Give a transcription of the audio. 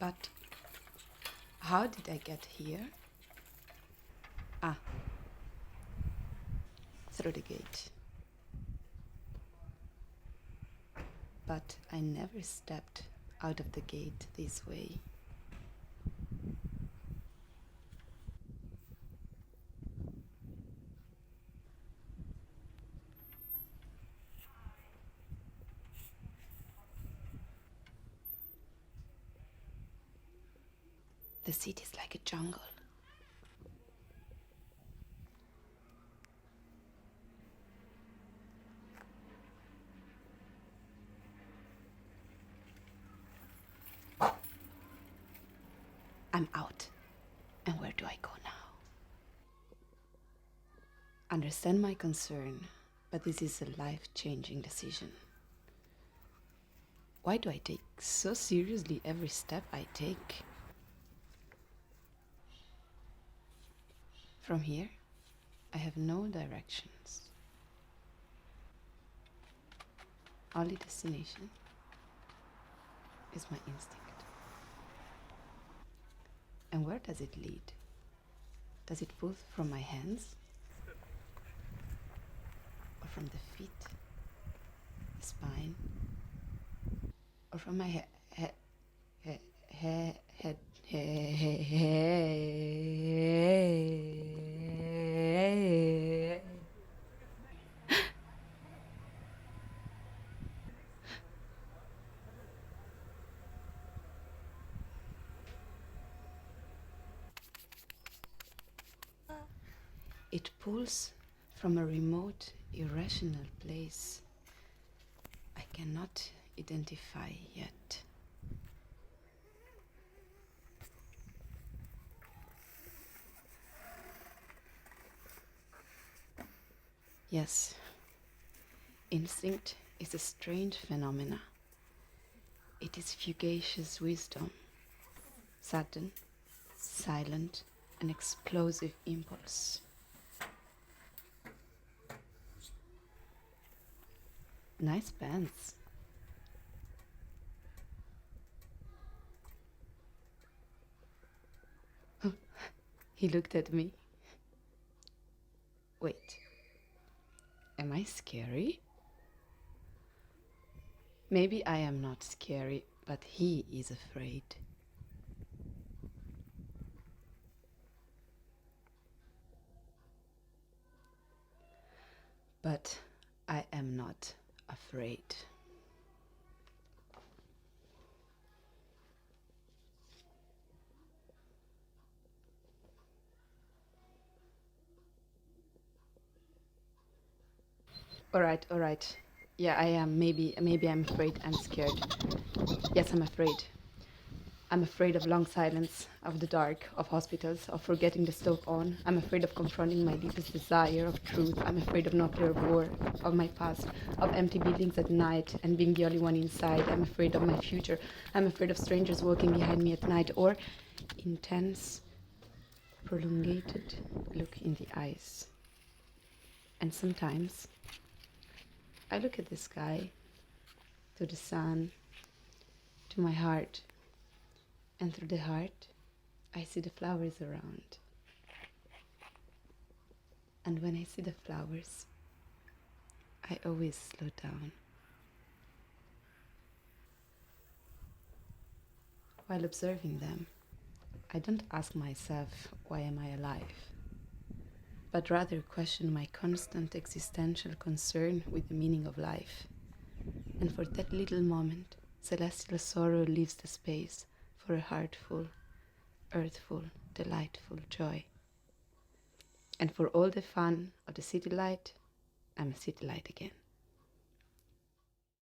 But how did I get here? Ah, through the gate. But I never stepped out of the gate this way. The city is like a jungle. I'm out. And where do I go now? Understand my concern, but this is a life-changing decision. Why do I take so seriously every step I take? From here, I have no directions. Only destination is my instinct. And where does it lead? Does it pull from my hands? Or from the feet? The spine? Or from my head? It pulls from a remote, irrational place I cannot identify yet. Yes, instinct is a strange phenomena. It is fugacious wisdom, sudden, silent, and explosive impulse. Nice pants. He looked at me. Wait, am I scary? Maybe I am not scary, but he is afraid. But I am not afraid. All right. Yeah, I am. Maybe I'm afraid. I'm scared. Yes, I'm afraid. I'm afraid of long silence, of the dark, of hospitals, of forgetting the stove on. I'm afraid of confronting my deepest desire of truth. I'm afraid of nuclear war, of my past, of empty buildings at night and being the only one inside. I'm afraid of my future. I'm afraid of strangers walking behind me at night, or intense, prolongated look in the eyes. And sometimes I look at the sky, to the sun, to my heart, and through the heart, I see the flowers around. And when I see the flowers, I always slow down. While observing them, I don't ask myself, why am I alive? But rather question my constant existential concern with the meaning of life. And for that little moment, celestial sorrow leaves the space for a heartful, earthful, delightful joy. And for all the fun of the city light, I'm a city light again.